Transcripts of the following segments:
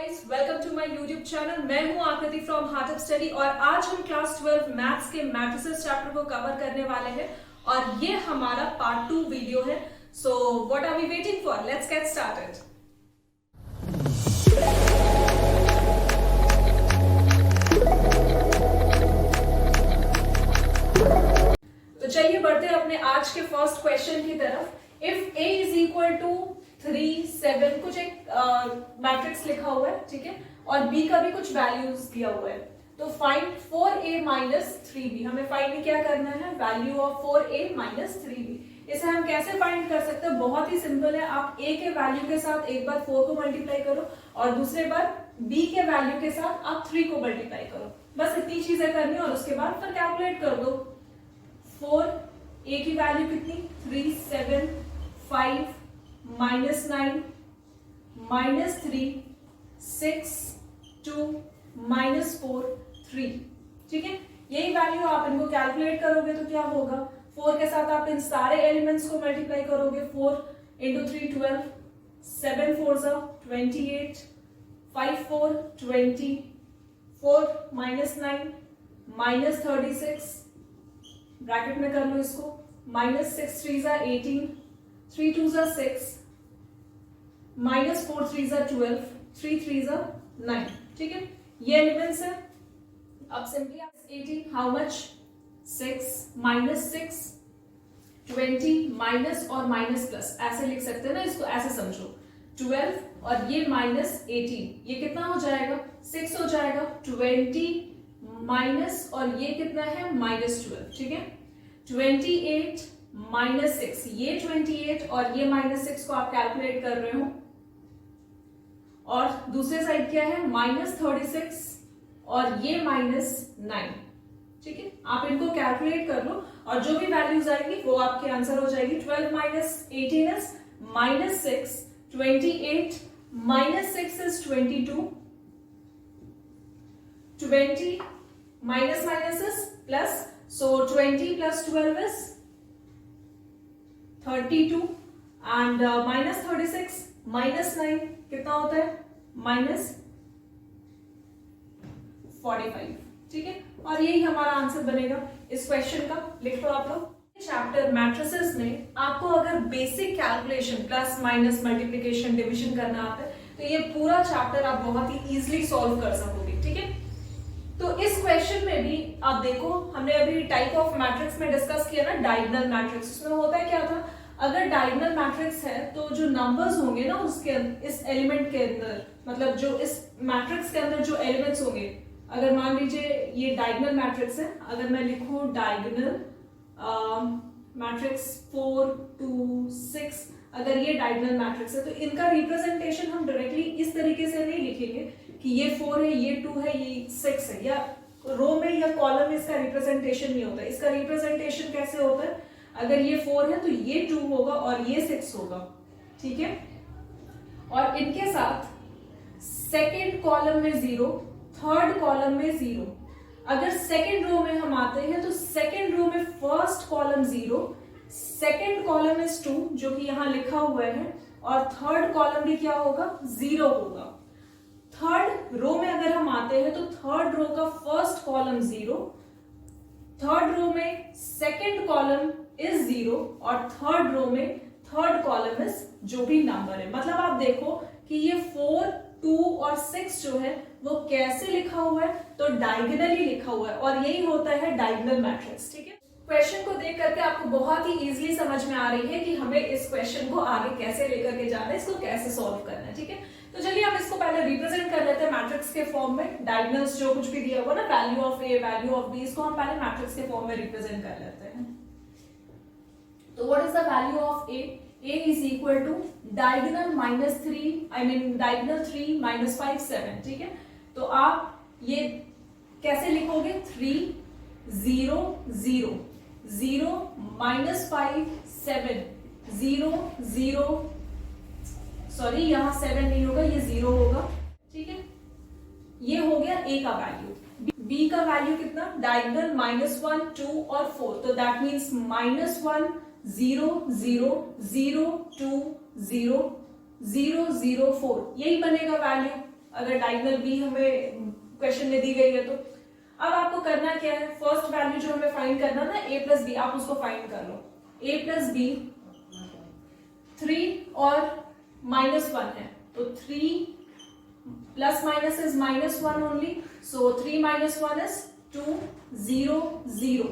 Guys, welcome to my YouTube channel. मैं हूं आकृति फ्रॉम हार्ट ऑफ स्टडी और आज हम क्लास 12 मैथ्स के मैट्रिसेस चैप्टर को कवर करने वाले हैं और ये हमारा पार्ट 2 वीडियो है। So what are we waiting for? Let's get started. तो चलिए बढ़ते हैं अपने आज के फर्स्ट क्वेश्चन की तरफ। If a is equal to 3, 7 कुछ एक मैट्रिक्स लिखा हुआ है, ठीक है, और b का भी कुछ वैल्यूज दिया हुआ है, तो फाइंड 4a माइनस 3b। हमें फाइंड क्या करना है? Value of 4a minus 3b। इसे हम कैसे फाइंड कर सकते हैं? बहुत ही सिंपल है। आप a के वैल्यू के साथ एक बार 4 को मल्टीप्लाई करो और दूसरे बार b के वैल्यू के साथ आप 3 को मल्टीप्लाई करो। बस इतनी चीजें करनी है और उसके बाद फिर कैलकुलेट कर दो। 4 a की वैल्यू कितनी? 3, 7, 5, -9, -3, 6, 2, -4, 3। ठीक है, यही वैल्यू आप इनको कैलकुलेट करोगे तो क्या होगा? 4 के साथ आप इन सारे एलिमेंट्स को मल्टीप्लाई करोगे। 4 × 3 12, 7 4 28, 5 4 20, 4 -9 -36, ब्रैकेट में कर लो इसको, -6 3 18, 3 2 6, -4 3 12, 3 3 9। ठीक है, ये एलिमेंट्स है। अब सिंपली 18 हाउ मच? 6 -6 20 माइनस और माइनस प्लस ऐसे लिख सकते हैं ना, इसको ऐसे समझो। 12 और ये -18, ये कितना हो जाएगा? 6 हो जाएगा। 20 माइनस और ये कितना है? -12। ठीक है, 28 -6, ये 28 और ये -6 को आप कैलकुलेट कर रहे हो, और दूसरे साइड क्या है? -36 और ये -9। ठीक है, आप इनको कैलकुलेट कर लो और जो भी वैल्यूज आएंगी वो आपके आंसर हो जाएगी। 12 -18 is -6, 28 -6 is 22, 20 minus is plus, so 20 plus 12 is 32 and -36 -9 कितना होता है? -45। ठीक है, और यही हमारा आंसर बनेगा इस क्वेश्चन का। लिख लो आप लोग। चैप्टर मैट्रिसेस में आपको अगर basic calculation plus minus multiplication division करना आता है तो ये पूरा चैप्टर आप बहुत ही इजीली सॉल्व कर सकोगे। ठीक है, तो इस क्वेश्चन में भी आप देखो, हमने अभी टाइप ऑफ मैट्रिक्स में डिस्कस किया ना, डायगोनल मैट्रिक्स। उसमें होता है क्या था? अगर डायगोनल मैट्रिक्स है तो जो नंबर्स होंगे ना उसके इस एलिमेंट के अंदर, मतलब जो इस मैट्रिक्स के अंदर जो एलिमेंट्स होंगे, अगर मान लीजिए ये डायगोनल मैट्रिक्स है, अगर मैं लिखूं डायगोनल मैट्रिक्स 4 2 6, अगर ये डायगोनल मैट्रिक्स है तो इनका रिप्रेजेंटेशन हम डायरेक्टली इस तरीके से नहीं लिखेंगे कि ये 4 है, ये 2 है, ये 6 है, या रो में या कॉलम में इसका रिप्रेजेंटेशन नहीं होता। इसका रिप्रेजेंटेशन कैसे होता है? अगर ये 4 है तो ये 2 होगा और ये 6 होगा। ठीक है, और इनके साथ सेकेंड कॉलम में 0, थर्ड कॉलम में 0। अगर सेकेंड रो में हम आते हैं तो सेकेंड रो में first column 0, second column is 2 जो कि यहां लिखा हुआ है, और थर्ड कॉलम भी क्या होगा? 0 होगा। थर्ड रो में अगर हम आते हैं तो थर्ड रो का फर्स्ट कॉलम 0, थर्ड रो में सेकेंड कॉलम इज 0 और थर्ड रो में थर्ड कॉलम इज जो भी नंबर है। मतलब आप देखो कि ये 4 2 और 6 जो है वो कैसे लिखा हुआ है? तो डायगोनली लिखा हुआ है, और यही होता है डायगोनल मैट्रिक्स। ठीक है, क्वेश्चन को देख करके आपको बहुत ही इजीली समझ में आ रही है कि हमें इस क्वेश्चन को आगे कैसे लेकर के जाना है, इसको कैसे सॉल्व करना है। ठीक है, तो चलिए हम इसको पहले रिप्रेजेंट कर लेते हैं मैट्रिक्स के फॉर्म में। डायगोनल्स जो कुछ भी दिया हुआ ना, value of a, value of b, इसको हम पहले मैट्रिक्स के फॉर्म में रिप्रेजेंट कर लेते हैं। तो what is the value of A? a is equal to diagonal -3, I mean diagonal 3 -5 7। ठीक है, तो आप ये कैसे लिखोगे? 3 0 0 0 -5 7 0 0, सॉरी यहां 7 नहीं होगा, ये 0 होगा। ठीक है, ये हो गया a का वैल्यू। b का वैल्यू कितना? डायगोनल -1 2 और 4, तो दैट मीन्स -1 0 0 0 2 0 0 0 4, यही बनेगा वैल्यू। अगर डायगोनल बी हमें क्वेश्चन में दी गई है तो। अब आपको करना क्या है, फर्स्ट वैल्यू जो हमें फाइंड करना ना a प्लस बी, आप उसको फाइंड कर लो। a प्लस बी 3 और -1 है, तो 3 plus minus is -1 only, so 3 minus 1 is 2, 0 0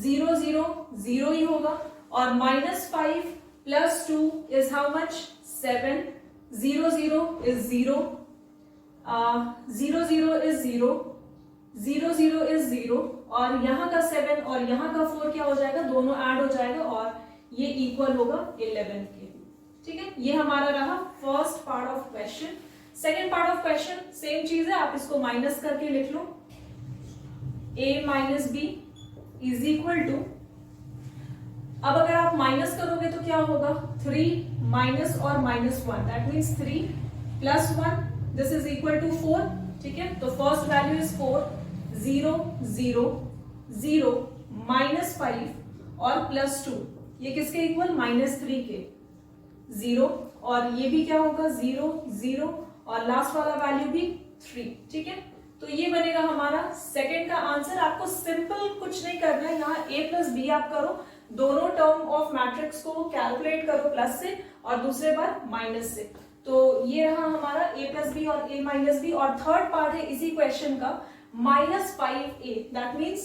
0 0 0 ही होगा, और -5 plus 2 is how much 7, 0 0 is 0, 0 0 is 0, 0 0 is 0, और यहाँ का 7 और यहाँ का 4 क्या हो जाएगा, दोनों ऐड हो जाएगा और ये इक्वल होगा 11 के। ठीक है, ये हमारा रहा first part of question. Second part of question same चीज है, आप इसको माइनस करके लिख लो, a minus b is equal to, अब अगर आप माइनस करोगे तो क्या होगा, 3 माइनस और -1, that means 3 plus 1, this is equal to 4। ठीक है, तो फर्स्ट वैल्यू इज 4, 0 0 0 -5 और +2, ये किसके इक्वल, -3 के, 0, और ये भी क्या होगा 0 0, और लास्ट वाला वैल्यू भी 3। ठीक है, तो ये बनेगा हमारा सेकंड का आंसर। आपको सिंपल कुछ नहीं करना है, यहाँ a प्लस बी आप करो, दोनों टर्म ऑफ मैट्रिक्स को कैलकुलेट करो प्लस से और दूसरे बार माइनस से। तो ये रहा हमारा a प्लस बी और a माइनस बी, और थर्ड पार्ट है इसी क्वेश्चन का -5a, दैट मीन्स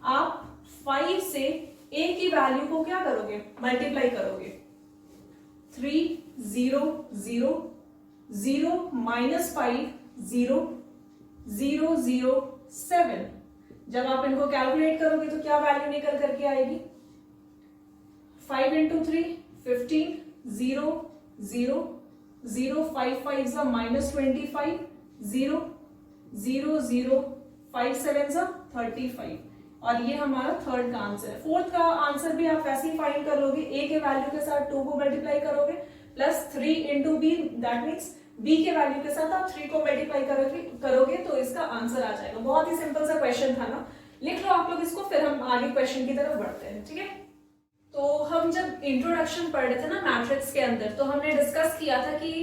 आप 5 से a की वैल्यू को क्या करोगे, मल्टीप्लाई करोगे, 3 0 0 0 -5 0 0 0 7, जब आप इनको कैलकुलेट करोगे तो क्या वैल्यू निकल करके आएगी, 5 into 3 15, 0 0 0 5 5 is -25, 0 0 0 5 7 is 35, और ये हमारा थर्ड का आंसर है। फोर्थ का आंसर भी आप वैसे ही फाइंड कर लोगे, a के वैल्यू के साथ 2 को मल्टीप्लाई करोगे plus 3 into b, that means b के वैल्यू के साथ आप 3 को मल्टीप्लाई करोगे तो इसका आंसर आ जाएगा। बहुत ही सिंपल सा क्वेश्चन था ना, लिख लो आप लोग इसको, फिर हम आगे क्वेश्चन की तरफ बढ़ते हैं। ठीक है, तो हम जब इंट्रोडक्शन पढ़ रहे थे ना मैट्रिक्स के अंदर, तो हमने डिस्कस किया था कि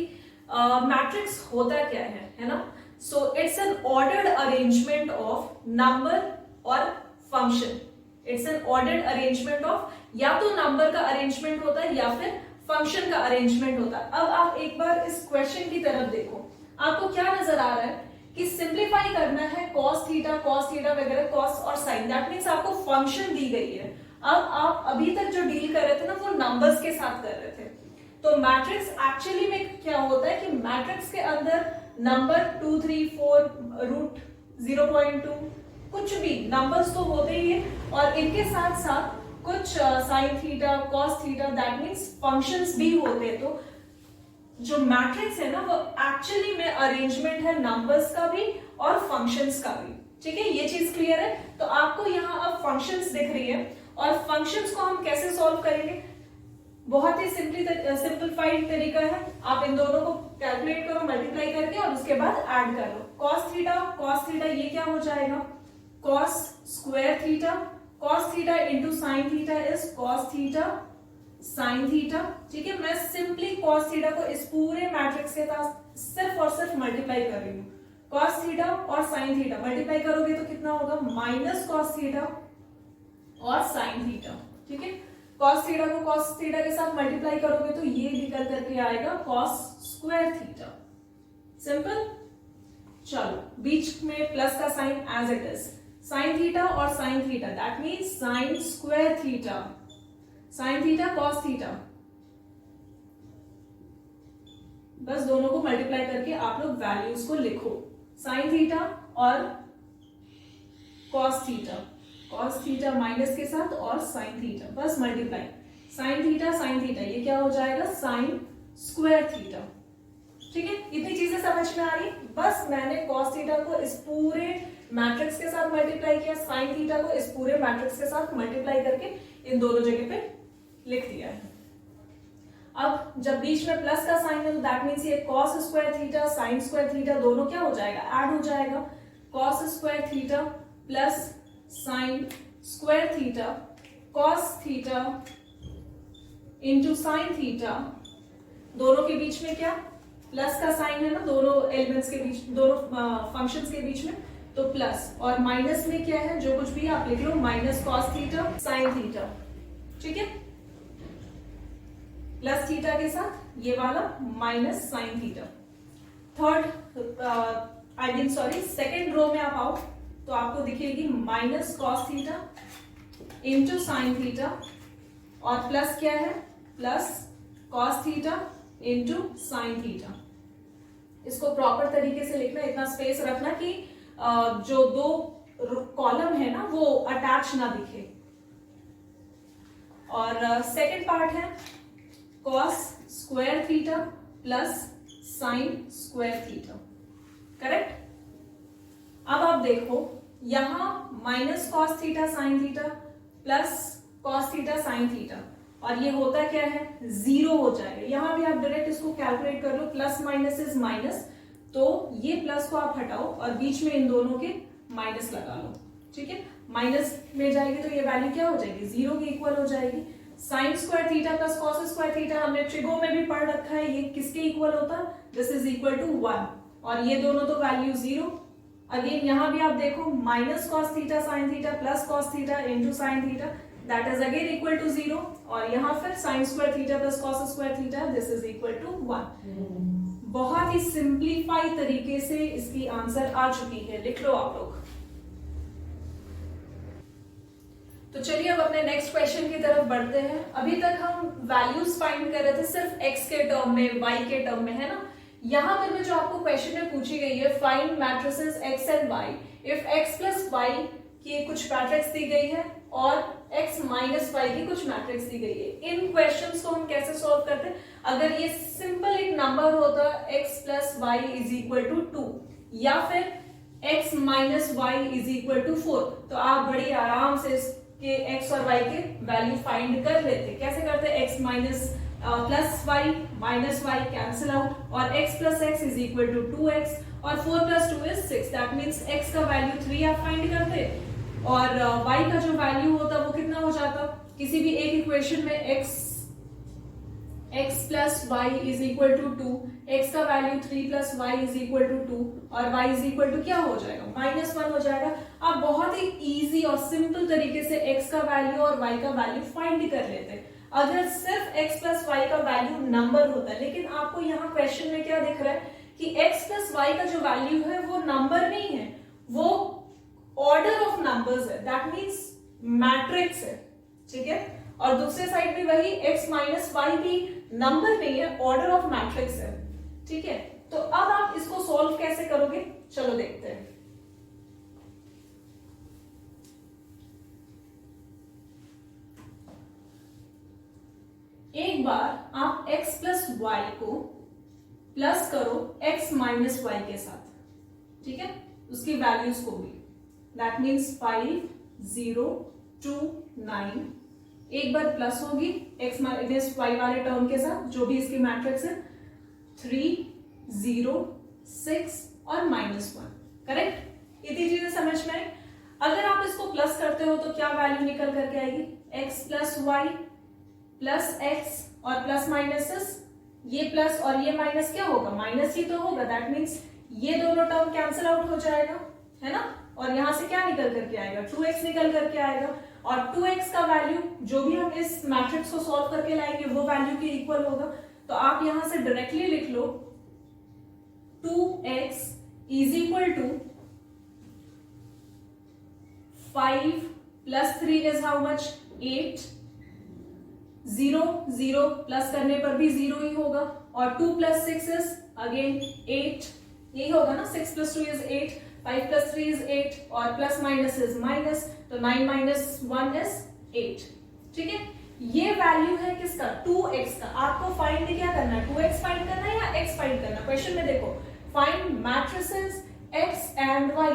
मैट्रिक्स होता क्या है ना। So it's an ordered arrangement of number और function, it's an ordered arrangement of, या तो नंबर का अरेंजमेंट होता है या फिर फंक्शन का अरेंजमेंट होता है। अब आप एक बार इस क्वेश्चन की तरफ देखो, आपको क्या नजर आ रहा है कि सिंप्लीफाई करना है cos थीटा वगैरह, cos और sin, दैट मीन्स आपको फंक्शन दी गई है। अब आप अभी तक जो डील कर रहे थे ना वो नंबर्स के साथ कर रहे थे, तो मैट्रिक्स एक्चुअली में क्या होता है कि मैट्रिक्स के अंदर नंबर 2 3 4 रूट 0.2 कुछ भी नंबर्स तो होते ही है, और इनके साथ साथ कुछ sign theta cos theta, that means functions भी होते हैं। तो जो मैट्रिक्स है ना वो एक्चुअली में अरेंजमेंट है नंबर्स का भी और फंक्शंस का भी। ठीक है, ये चीज क्लियर है। तो आपको यहाँ अब फंक्शंस दिख रही है, और फंक्शंस को हम कैसे सॉल्व करेंगे, बहुत ही सिंपलीफाइड तरीका है। आप इन दोनों को कैलकुलेट करो मल्टीप्लाई करके, और उसके बाद ऐड कर लो। कॉस थीटा ये क्या हो जाएगा, cos square theta, cos theta into sine theta is cos theta sine theta. ठीक है, मैं सिंपली cos थीटा को इस पूरे मैट्रिक्स के साथ सिर्फ और सिर्फ मल्टीप्लाई कर रही हूँ। cos थीटा और साइन थीटा मल्टीप्लाई करोगे तो कितना होगा, माइनस cos थीटा और साइन थीटा। ठीक है, cos थीटा को cos थीटा के साथ मल्टीप्लाई करोगे तो ये निकल करके आएगा cos स्क्वायर थीटा। सिंपल। चलो, बीच में प्लस का sign as it is, sine theta और sine theta, that means sine square theta, sine theta cos theta, बस दोनों को मल्टीप्लाई करके आप लोग वैल्यूज को लिखो, साइन थीटा और कॉस थीटा माइनस के साथ और साइन थीटा, बस मल्टीप्लाई, साइन थीटा ये क्या हो जाएगा, साइन स्क्वायर थीटा। ठीक है, इतनी चीजें समझ में आ रही। बस मैंने cos थीटा को इस पूरे मैट्रिक्स के साथ मल्टीप्लाई किया, साइन थीटा को इस पूरे मैट्रिक्स के साथ मल्टीप्लाई करके इन दोनों जगह पे लिख दिया है। अब जब बीच में प्लस का साइन है तो दैट मीन्स ये cos square theta sign square theta दोनों क्या हो जाएगा, ऐड हो जाएगा। cos square theta plus sign square theta, cos theta into sine theta, दोनों के बीच में क्या प्लस का साइन है ना दोनों एलिमेंट्स के बीच, दोनों फंक्शंस के बीच में, तो प्लस, और माइनस में क्या है, जो कुछ भी आप लिख लो, minus cos theta sine theta, ठीक है, प्लस थीटा के साथ ये वाला minus sine theta. Second row में आप आओ तो आपको दिखेगी minus cos theta into sine theta, और प्लस क्या है, plus cos theta into sine theta. इसको प्रॉपर तरीके से लिखना, इतना स्पेस रखना कि जो दो कॉलम है ना वो अटैच ना दिखे। और सेकंड पार्ट है cos square theta plus sign square theta, correct. अब आप देखो यहां minus cos theta sine theta plus cos theta sine theta, और ये होता क्या है, जीरो हो जाएगा। यहां भी आप डायरेक्ट इसको कैलकुलेट कर लो, प्लस माइनस इज माइनस, तो ये प्लस को आप हटाओ और बीच में इन दोनों के माइनस लगा लो, ठीक है। माइनस में जाएगी तो ये वैल्यू क्या हो जाएगी, जीरो की इक्वल हो जाएगी। Sign square theta plus cos square theta हमने ट्रिगो में भी पढ़ रखा है, ये किसके इक्वल होता है, दिस इज इक्वल टू 1, और ये दोनों तो वैल्यू जीरो। अगेन यहां भी आप देखो minus cos theta sine theta plus cos theta into sine theta, that is again equal to zero, और यहां फिर sine square theta plus cos square theta, this is equal to 1। बहुत ही simplify तरीके से इसकी आंसर आ चुकी है, लिख लो आप लोग। तो चलिए अब अपने नेक्स्ट क्वेश्चन की तरफ बढ़ते हैं। अभी तक हम वैल्यूज फाइंड कर रहे थे सिर्फ x के टर्म में, y के टर्म में, है ना। यहां पर में जो आपको क्वेश्चन में पूछी गई है, find matrices x and y if x plus y की कुछ मैट्रिक्स दी गई है और x माइनस y की कुछ मैट्रिक्स दी गई है। इन क्वेश्चंस को हम कैसे सॉल्व करते हैं, अगर ये सिंपल एक नंबर होता x plus y is equal to 2 या फिर x minus y is equal to 4, तो आप बड़ी आराम से इसके x और y के वैल्यू फाइंड कर लेते। कैसे करते, x minus plus y minus y cancel out, और x plus x is equal to 2x, और 4 plus 2 is 6, that means x का वैल्यू 3 आप फाइंड करते, और y का जो वैल्यू होता वो कितना हो जाता, किसी भी एक इक्वेशन में x plus y is equal to 2, x का value 3 plus y is equal to 2, और y इज इक्वल टू क्या हो जाएगा, -1 हो जाएगा। आप बहुत ही इजी और सिंपल तरीके से x का वैल्यू और y का वैल्यू फाइंड कर लेते हैं अगर सिर्फ x प्लस वाई का वैल्यू नंबर होता है। लेकिन आपको यहाँ क्वेश्चन में क्या दिख रहा है कि x प्लस वाई का जो वैल्यू है वो नंबर नहीं है, वो ऑर्डर ऑफ नंबर्स है, दैट मीन्स मैट्रिक्स है, ठीक है। और दूसरे साइड भी वही x माइनस वाई भी नंबर नहीं है, ऑर्डर ऑफ मैट्रिक्स है, ठीक है। तो अब आप इसको सॉल्व कैसे करोगे, चलो देखते हैं। एक बार आप x प्लस वाई को प्लस करो x माइनस वाई के साथ, ठीक है, उसकी वैल्यूज को भी, दैट मीन्स 5 0 2 9, एक बार प्लस होगी x माइनस वाई वाले टर्म के साथ जो भी इसकी मैट्रिक्स है, 3 0 6 और -1, करेक्ट। इतनी चीजें समझ में आई। अगर आप इसको प्लस करते हो तो क्या वैल्यू निकल करके आएगी, x plus y plus x, और प्लस माइनस ये प्लस और ये माइनस क्या होगा, माइनस ही तो होगा, दैट मीन्स ये दोनों टर्म कैंसिल आउट हो जाएगा, है ना। और यहां से क्या निकल करके आएगा, 2x निकल करके आएगा, और 2x का वैल्यू जो भी हम इस मैट्रिक्स को सॉल्व करके लाएंगे वो वैल्यू के इक्वल होगा। तो आप यहां से डायरेक्टली लिख लो 2x is equal to 5 plus 3 is how much, 8, 0 0 plus करने पर भी 0 ही होगा, और 2 प्लस 6 इज अगेन 8, यही होगा ना, 6 प्लस 2 इज 8, 5 प्लस 3 इज 8, और प्लस माइनस इज माइनस, तो 9 माइनस 1 इज 8, ठीक है। ये वैल्यू है किसका, 2x का। आपको फाइंड क्या करना है, 2x फाइंड करना है या x फाइंड करना है। क्वेश्चन में देखो, find matrices x and y,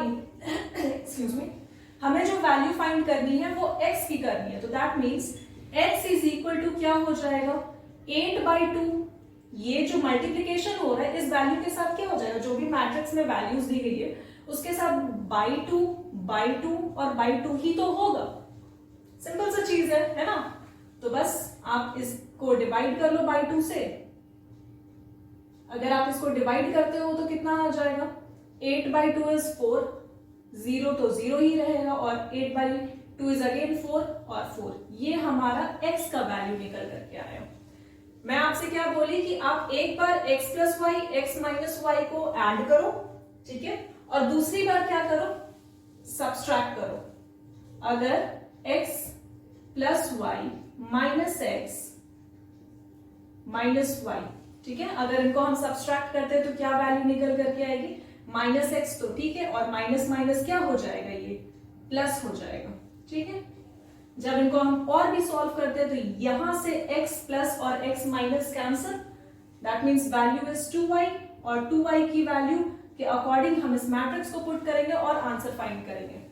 excuse me, हमें जो वैल्यू फाइंड करनी है वो x की करनी है, तो that means x is equal to क्या हो जाएगा, 8/2। ये जो मल्टीप्लीकेशन हो रहा है इस वैल्यू के साथ क्या हो जाएगा, जो भी मैट्रिक्स में वैल्यूज दी गई है उसके साथ by2 और by2 ही तो होगा, सिंपल सा चीज है ना। तो बस आप इसको डिवाइड कर लो by2 से, अगर आप इसको डिवाइड करते हो तो कितना आ जाएगा, 8/2 इज 4, 0 तो 0 ही रहेगा और 8/2 इज अगेन 4 और 4। ये हमारा x का वैल्यू निकल करके आया। मैं आपसे क्या बोली कि आप एक बार x plus y x minus y को ऐड करो, ठीक है, और दूसरी बार क्या करो, सब्सट्रैक्ट करो। अगर x plus y minus x minus y, ठीक है, अगर इनको हम सब्सट्रैक्ट करते हैं तो क्या वैल्यू निकल करके आएगी, माइनस एक्स, तो ठीक है, और माइनस माइनस क्या हो जाएगा, ये प्लस हो जाएगा, ठीक है। जब इनको हम और भी सॉल्व करते हैं तो यहां से x प्लस और x minus cancel, that means value is 2y, और 2y की वैल्यू के अकॉर्डिंग हम इस मैट्रिक्स को पुट करेंगे और आंसर फाइंड करेंगे।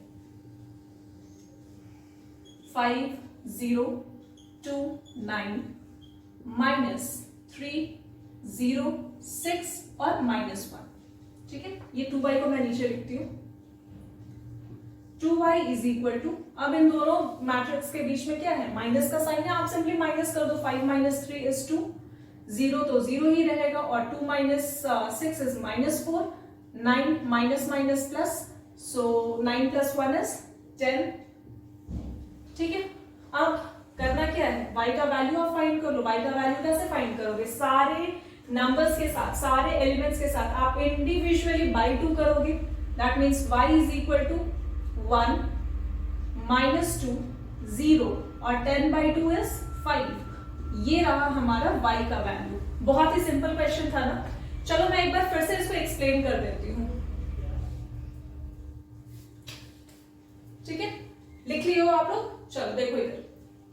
5 0 2 9 माइनस 3 0 6 और -1, ठीक है। ये 2y को मैं नीचे लिखती हूं, 2y इज इक्वल टू, अब इन दोनों मैट्रिक्स के बीच में क्या है, माइनस का साइन है, आप सिंपली माइनस कर दो, 5 माइनस 3 इज 2, 0 तो 0 ही रहेगा, और 2 minus 6 is -4, 9 minus minus plus, so 9 plus 1 is 10, ठीक है। अब करना क्या है, y का वैल्यू आप फाइंड कर लो। y का वैल्यू कैसे फाइंड करोगे, सारे नंबर्स के साथ, सारे एलिमेंट्स के साथ आप इंडिविजुअली बाई 2 करोगे, that means y is equal to 1 -2 0 और 10/2 इज 5। ये रहा हमारा y का वैल्यू। बहुत ही सिंपल क्वेश्चन था ना। चलो मैं एक बार फिर से इसको एक्सप्लेन कर देती हूँ, ठीक है, लिख लियो आप लोग। चलो देखो इधर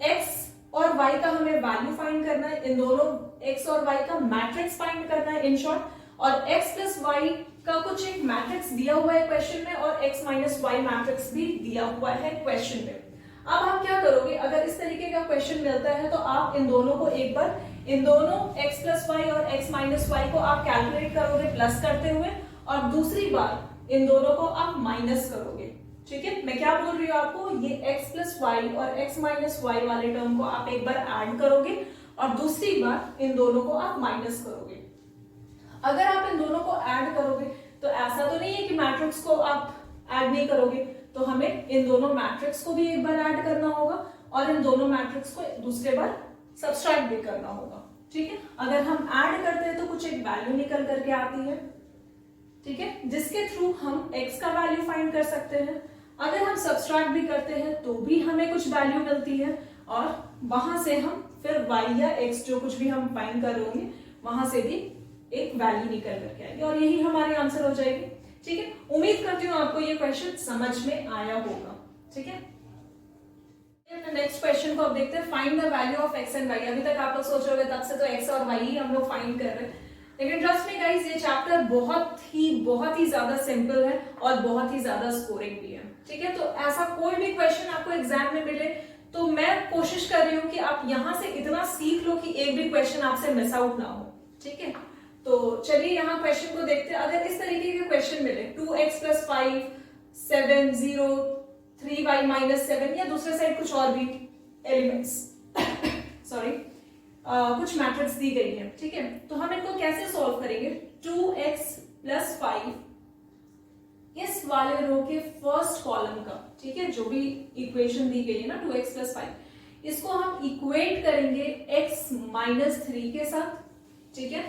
x और y का हमें वैल्यू फाइंड करना है, इन दोनों x और y का मैट्रिक्स फाइंड करना है इन शॉर्ट, और x प्लस y का कुछ एक मैट्रिक्स दिया हुआ है क्वेश्चन में, और x माइनस वाई मैट्रिक्स भी दिया हुआ है क्वेश्चन में। अब आप क्या करोगे, अगर इस तरीके का क्वेश्चन मिलता है तो आप इन दोनों को एक बार, इन दोनों x प्लस वाई और x माइनस वाई को आप कैलकुलेट करोगे प्लस करते हुए, और दूसरी बार इन दोनों को आप माइनस करोगे, ठीक है। मैं क्या बोल रही हूँ आपको, ये x प्लस वाई और x माइनस वाई वाले टर्म को आप एक बार ऐड करोगे और दूसरी बार इन दोनों को आप माइनस करोगे। अगर आप इन दोनों को ऐड करोगे तो ऐसा तो नहीं है कि मैट्रिक्स को आप ऐड नहीं करोगे, तो हमें इन दोनों मैट्रिक्स को भी एक बार ऐड करना होगा और इन दोनों मैट्रिक्स को दूसरे बार सब्सट्रैक्ट भी करना होगा, ठीक है। अगर हम ऐड करते हैं तो कुछ एक वैल्यू निकल करके आती है, ठीक है, जिसके थ्रू हम x का वैल्यू फाइंड कर सकते हैं। अगर हम सब्सट्रैक्ट भी करते हैं तो भी हमें कुछ वैल्यू मिलती है, और वहां से हम फिर y या x जो कुछ भी हम फाइंड कर रहे होंगे वहां से भी एक वैल्यू निकल करके आएगी, और यही हमारी आंसर हो जाएगी, ठीक है। उम्मीद करती हूँ आपको ये क्वेश्चन समझ में आया होगा, ठीक है। नेक्स्ट क्वेश्चन को अब देखते हैं, find the value of x and y। अभी तक आप लोग सोच रहे होंगे तब से तो x और y ही हम लोग फाइंड कर रहे हैं, लेकिन ट्रस्ट मी गाइस, ये चैप्टर बहुत ही ज्यादा सिंपल है और बहुत ही ज्यादा स्कोरिंग भी है, ठीक है। तो ऐसा कोई भी क्वेश्चन आपको एग्जाम में मिले तो मैं कोशिश कर रही हूँ कि आप यहाँ से इतना सीख लो कि एक भी क्वेश्चन आपसे मिस आउट ना हो, ठीक है। तो चलिए यहाँ क्वेश्चन को देखते हैं। अगर इस तरीके के क्वेश्चन मिले 2x प्लस 5 7 0 3y माइनस 7, या दूसरे साइड कुछ और भी एलिमेंट्स सॉरी कुछ मैट्रिक्स दी गई है, ठीक है, तो हम इनको कैसे सॉल्व करेंगे। 2x प्लस 5 इस वाले रो के फर्स्ट कॉलम का, ठीक है, जो भी इक्वेशन दी गई है ना 2x प्लस 5, इसको हम इक्वेट करेंगे x माइनस 3 के साथ, ठीक है।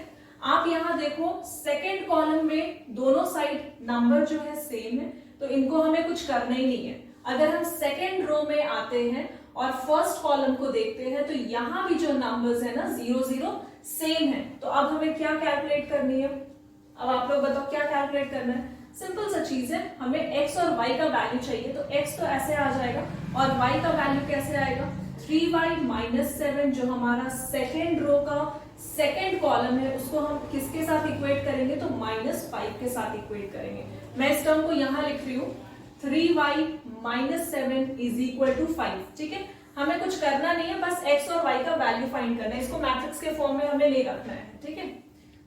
आप यहां देखो सेकेंड कॉलम में दोनों साइड नंबर जो है सेम है, तो इनको हमें कुछ करना ही नहीं है। अगर हम सेकेंड रो में आते हैं और फर्स्ट कॉलम को देखते हैं तो यहां भी जो नंबर्स है ना 0 0 सेम है, तो अब हमें क्या कैलकुलेट करनी है। अब आप लोग बताओ क्या कैलकुलेट करना है। सिंपल सा चीज है, हमें x और y का वैल्यू चाहिए, तो x तो ऐसे आ जाएगा और y का वैल्यू कैसे आएगा, 3y माइनस 7 जो हमारा सेकेंड रो का सेकेंड कॉलम है उसको हम किसके साथ इक्वेट करेंगे, तो -5 के साथ इक्वेट करेंगे। मैं इस टर्म को यहां लिख रही हूँ 3y minus 7 is equal to 5, ठीक है। हमें कुछ करना नहीं है, बस x और y का वैल्यू फाइंड करना है, इसको मैट्रिक्स के फॉर्म में हमें ले रखना है, ठीक है।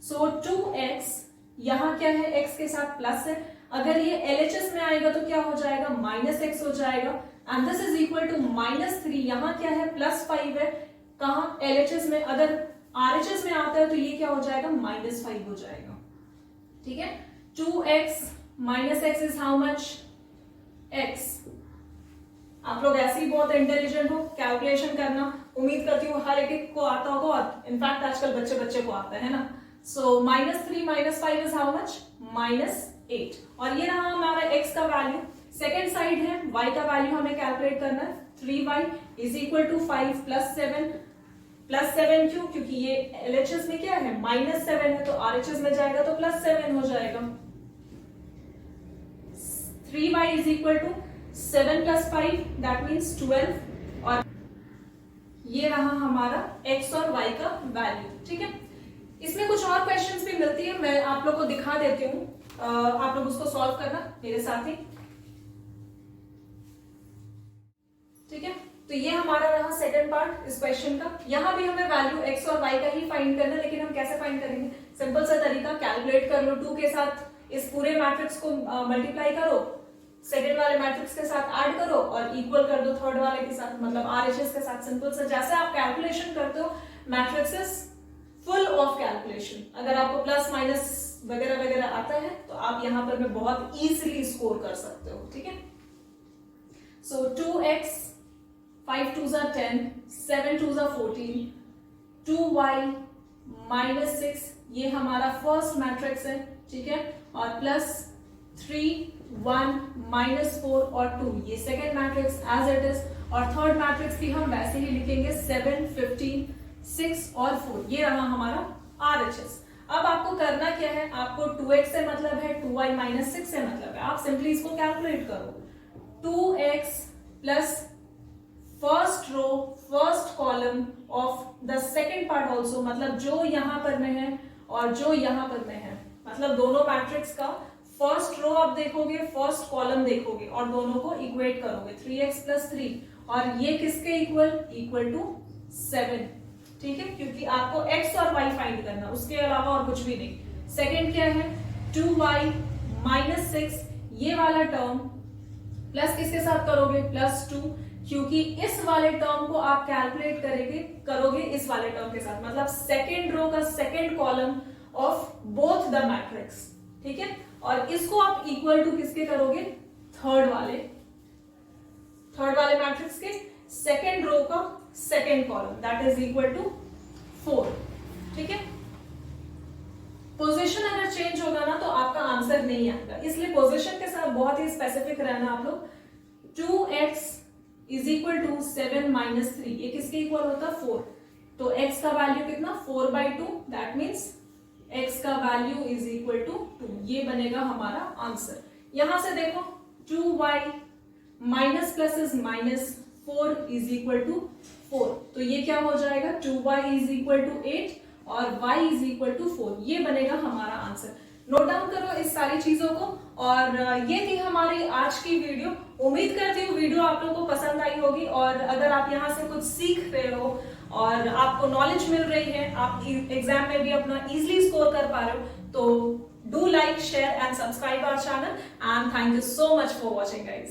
सो 2x यहाँ क्या है, x के साथ प्लस है, अगर ये LHS में आएगा तो क्या हो जाएगा, -x हो जाएगा, and this is equal to -3, यहाँ क्या है +5 है, कहा LHS में, अगर RHS में आता है तो ये क्या हो जाएगा, -5 हो जाएगा। ठीक है, 2x minus x is how much, x। आप लोग ऐसे ही बहुत इंटेलिजेंट हो, कैलकुलेशन करना उम्मीद करती हूँ हर एक को आता होगा, और इनफैक्ट आजकल बच्चे को आता है ना। सो -3 - 5 इज हाउ मच, -8। और ये रहा हमारा x का वैल्यू। सेकेंड साइड है y का वैल्यू हमें कैलकुलेट करना है। 3y इज इक्वल टू 5 + 7 क्यों, क्योंकि ये LHS में क्या है, -7 है, तो RHS में जाएगा तो +7 हो जाएगा। 3y is equal to 7 + 5 that means 12। और ये रहा हमारा x और y का वैल्यू। ठीक है, इसमें कुछ और क्वेश्चंस भी मिलती है, मैं आप लोग को दिखा देती हूँ, आप लोग उसको सॉल्व करना मेरे साथ ही। ठीक है, तो ये हमारा रहा सेकंड पार्ट इस क्वेश्चन का। यहाँ भी हमें वैल्यू x और y का ही फाइंड करना, लेकिन हम कैसे फाइंड करेंगे, सिंपल सा तरीका, कैलकुलेट कर लो। 2 के साथ इस पूरे मैट्रिक्स को मल्टीप्लाई करो, सेकंड वाले मैट्रिक्स के साथ ऐड करो और इक्वल कर दो थर्ड वाले के साथ, मतलब RHS के साथ। सिंपल सा, जैसे आप कैलकुलेशन करते हो, मैट्रिक्स फुल ऑफ कैलकुलेशन। अगर आपको प्लस माइनस वगैरह वगैरह आता है तो आप यहाँ पर में बहुत इजीली स्कोर कर सकते हो। ठीक है, सो 2x 5 2s are 10, 7 2s are 14, 2y -6 ये हमारा फर्स्ट मैट्रिक्स है। ठीक है, और +3 1 -4 और 2 ये second matrix as it is. और थर्ड मैट्रिक्स भी हम वैसे ही लिखेंगे, 7 15 6 और 4 ये रहा हमारा RHS। अब आपको करना क्या है, आपको 2x से मतलब है, 2y -6 से मतलब है, आप सिंपली इसको कैलकुलेट करो। 2x plus first row first column of the second part also, मतलब जो यहां पर में है और जो यहां पर में है, मतलब दोनों मैट्रिक्स का फर्स्ट रो आप देखोगे, फर्स्ट कॉलम देखोगे और दोनों को इक्वेट करोगे। 3x + 3 और ये किसके इक्वल टू 7। ठीक है, क्योंकि आपको x और y फाइंड करना, उसके अलावा और कुछ भी नहीं। सेकेंड क्या है, 2y -6 ये वाला टर्म प्लस किसके साथ करोगे, +2, क्योंकि इस वाले टर्म को आप कैलकुलेट करोगे इस वाले टर्म के साथ, मतलब सेकेंड रो का second column of both the matrix. ठीक है, और इसको आप इक्वल टू किसके करोगे, थर्ड वाले मैट्रिक्स के सेकेंड रो का second column, that is equal to 4। ठीक है, पोजीशन अगर चेंज होगा ना तो आपका आंसर नहीं आएगा, इसलिए पोजीशन के साथ बहुत ही स्पेसिफिक रहना आप लोग। 2x इज इक्वल टू 7 - 3 ये किसके इक्वल होता है, 4। तो x का वैल्यू कितना, 4/2, दैट मीन्स x का वैल्यू इज इक्वल टू 2, ये बनेगा हमारा आंसर। यहां से देखो 2y minus plus is minus, 4 is equal to 4, तो ये क्या हो जाएगा, 2y इज इक्वल टू 8 और y इज इक्वल टू 4, ये बनेगा हमारा आंसर। नोट डाउन करो इस सारी चीजों को। और ये थी हमारी आज की वीडियो। उम्मीद करती हूँ वीडियो आप लोगों को पसंद आई होगी, और अगर आप यहाँ से कुछ सीख रहे हो और आपको नॉलेज मिल रही है, आप एग्जाम में भी अपना इजीली स्कोर कर पा रहे हो, तो do like share and subscribe our channel, and thank you so much for watching guys.